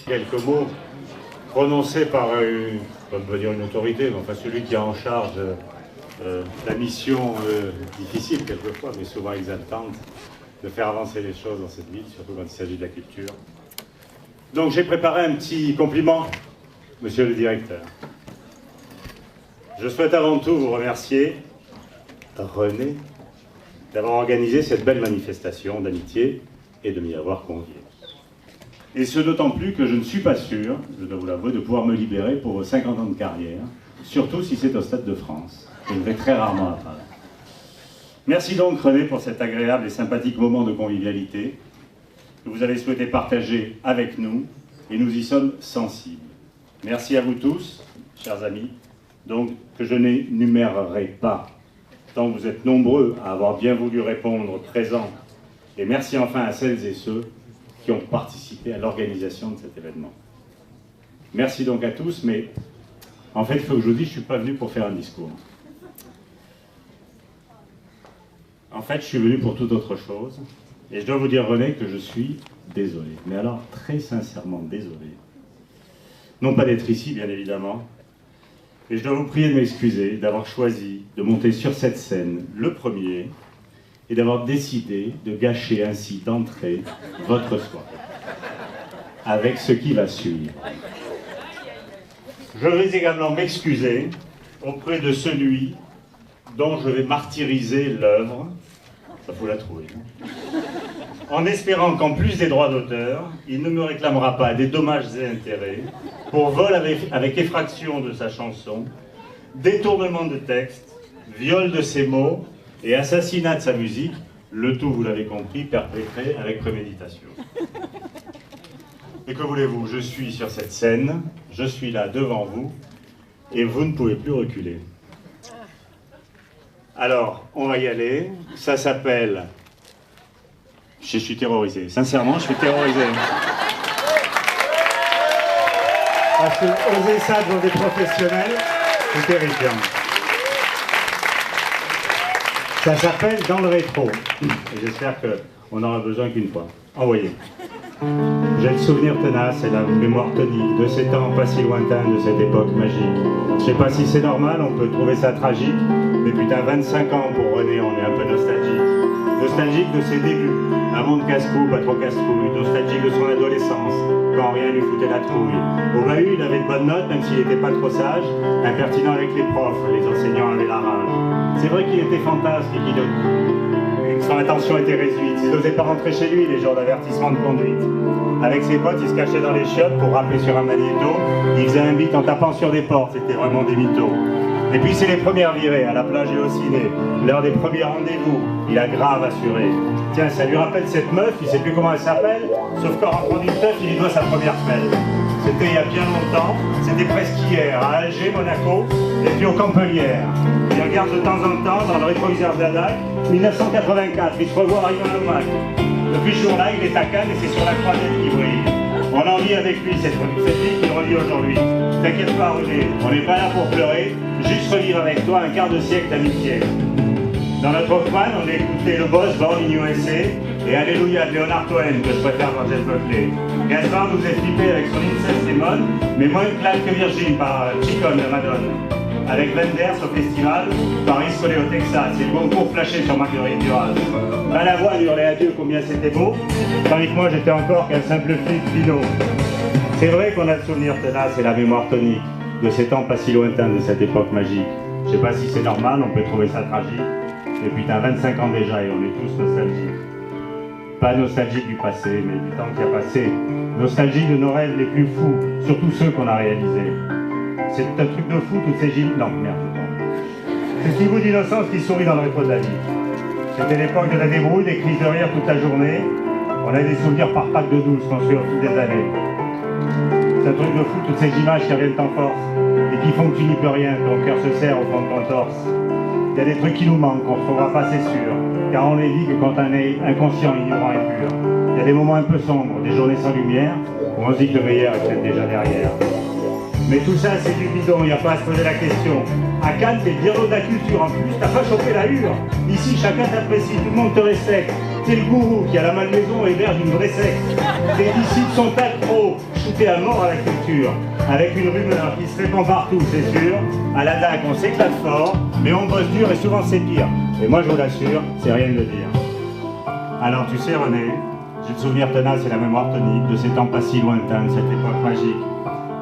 quelques mots prononcés par, on peut dire une autorité, mais enfin celui qui a en charge la mission difficile quelquefois, mais souvent exaltante, de faire avancer les choses dans cette ville, surtout quand il s'agit de la culture. Donc j'ai préparé un petit compliment, monsieur le directeur. Je souhaite avant tout vous remercier, René, d'avoir organisé cette belle manifestation d'amitié et de m'y avoir convié. Et ce d'autant plus que je ne suis pas sûr, je dois vous l'avouer, de pouvoir me libérer pour vos 50 ans de carrière, surtout si c'est au Stade de France. Je ne vais très rarement à Paris. Merci donc René pour cet agréable et sympathique moment de convivialité que vous avez souhaité partager avec nous, et nous y sommes sensibles. Merci à vous tous, chers amis, donc que je n'énumérerai pas, tant vous êtes nombreux à avoir bien voulu répondre présent, et merci enfin à celles et ceux qui ont participé à l'organisation de cet événement. Merci donc à tous, mais en fait, il faut que je vous dise, je ne suis pas venu pour faire un discours. En fait, je suis venu pour toute autre chose, et je dois vous dire, René, que je suis désolé. Mais alors, très sincèrement désolé. Non pas d'être ici, bien évidemment, et je dois vous prier de m'excuser d'avoir choisi de monter sur cette scène le premier, et d'avoir décidé de gâcher ainsi d'entrée votre soirée, avec ce qui va suivre. Je vais également m'excuser auprès de celui dont je vais martyriser l'œuvre, ça faut la trouver, en espérant qu'en plus des droits d'auteur, il ne me réclamera pas des dommages et intérêts pour vol avec effraction de sa chanson, détournement de texte, viol de ses mots, et assassinat de sa musique, le tout, vous l'avez compris, perpétré avec préméditation. Et que voulez-vous, je suis sur cette scène, je suis là devant vous, et vous ne pouvez plus reculer. Alors, on va y aller, ça s'appelle... Je suis terrorisé, sincèrement, je suis terrorisé. Parce que oser ça devant des professionnels, c'est terrifiant. Ça s'appelle Dans le rétro. Et j'espère qu'on n'aura besoin qu'une fois. Envoyez. J'ai le souvenir tenace et la mémoire tonique de ces temps pas si lointains, de cette époque magique. Je sais pas si c'est normal, on peut trouver ça tragique, mais putain, 25 ans pour René, on est un peu nostalgique. Nostalgique de ses débuts, un monde casse-cou, pas trop casse-couille, nostalgique de son adolescence, quand rien lui foutait la trouille. Au bahut, il avait de bonnes notes, même s'il n'était pas trop sage, impertinent avec les profs, les enseignants avaient la rage. C'est vrai qu'il était fantasque et que son attention était réduite. Il n'osait pas rentrer chez lui les jours d'avertissement de conduite. Avec ses potes, il se cachait dans les chiottes pour rappeler sur un magnéto. Il faisait un beat en tapant sur des portes, c'était vraiment des mythos. Et puis c'est les premières virées, à la plage et au ciné. L'heure des premiers rendez-vous, il a grave assuré. Tiens, ça lui rappelle cette meuf, il sait plus comment elle s'appelle, sauf qu'en rentrant du teuf, il y doit sa première semelle. C'était il y a bien longtemps, c'était presque hier, à Alger, Monaco, et puis au Campelières. Il regarde de temps en temps, dans le rétroviseur d'Adac, 1984, il se revoit arriver à Novac. Depuis ce jour-là, il est à Cannes et c'est sur la croisette qui brille. On en vit avec lui cette vie qu'il relie aujourd'hui. T'inquiète pas, René, on n'est pas là pour pleurer, juste revivre avec toi un quart de siècle d'amitié. Dans notre Walkman, on a écouté Le Boss, Born in USA, et Alléluia de Leonard Cohen, que je préfère quand Jeff Buckley. Gaspard nous est flippé avec son Incest Demon, mais moins une claque que Virgin par Chicon de Madonna. Avec Wenders au festival, Paris collé au Texas, et le concours flashé sur Marguerite Duras. Balavoine hurlait à Dieu combien c'était beau, tandis que moi j'étais encore qu'un simple flic Pino. C'est vrai qu'on a le souvenir tenace et la mémoire tonique de ces temps pas si lointains, de cette époque magique. Je sais pas si c'est normal, on peut trouver ça tragique, mais putain 25 ans déjà et on est tous nostalgiques. Pas nostalgique du passé, mais du temps qui a passé. Nostalgie de nos rêves les plus fous, surtout ceux qu'on a réalisés. C'est un truc de fou, toutes ces gilets... Non, merde, c'est ce petit bout d'innocence qui sourit dans le rétro de la vie. C'était l'époque de la débrouille, des crises de rire toute la journée. On a des souvenirs par packs de 12 construits au fil des années. C'est un truc de fou, toutes ces images qui reviennent en force et qui font que tu n'y peux rien, ton cœur se serre au fond de ton torse. Il y a des trucs qui nous manquent, qu'on ne retrouvera pas, c'est sûr, car on les vit que quand on est inconscient, ignorant et pur. Il y a des moments un peu sombres, des journées sans lumière, où on se dit que le meilleur est peut-être déjà derrière. Mais tout ça, c'est du bidon, il n'y a pas à se poser la question. À Cannes, t'es le dialogue de la culture, en plus, t'as pas chopé la hure. Ici, chacun t'apprécie, tout le monde te respecte. t'es le gourou qui, à la malmaison, héberge une vraie secte. Tes disciples sont accros, shootés à mort à la culture, avec une rumeur qui se répand partout, c'est sûr. À la DAC, on s'éclate fort, mais on bosse dur et souvent c'est pire. Et moi, je vous l'assure, c'est rien de dire. Alors, tu sais, René, j'ai le souvenir tenace et la mémoire tonique de ces temps pas si lointains, de cette époque magique.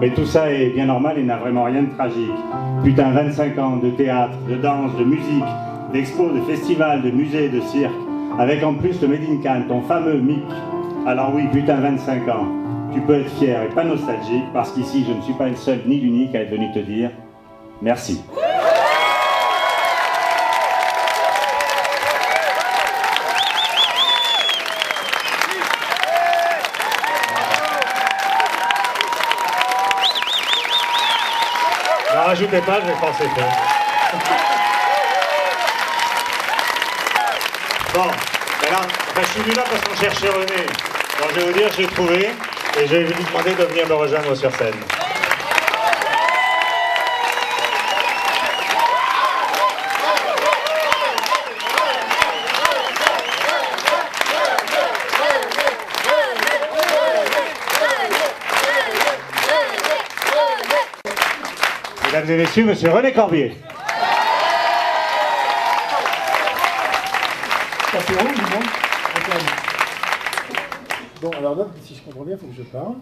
Mais tout ça est bien normal et n'a vraiment rien de tragique. Putain, 25 ans de théâtre, de danse, de musique, d'expos, de festivals, de musées, de cirque, avec en plus le Made in Cannes, ton fameux MIC. Alors oui, putain, 25 ans. Tu peux être fier et pas nostalgique, parce qu'ici, je ne suis pas le seul ni l'unique à être venu te dire merci. Ne rajoutez pas, je vais forcer pas. Bon, ben là, je suis venu là parce qu'on cherchait René. Donc je vais vous dire, j'ai trouvé, et je vais lui demander de venir me rejoindre sur scène. Mesdames et messieurs, monsieur René Corbier. Ça fait long, dis donc. Bon, alors là, si je comprends bien, il faut que je parle.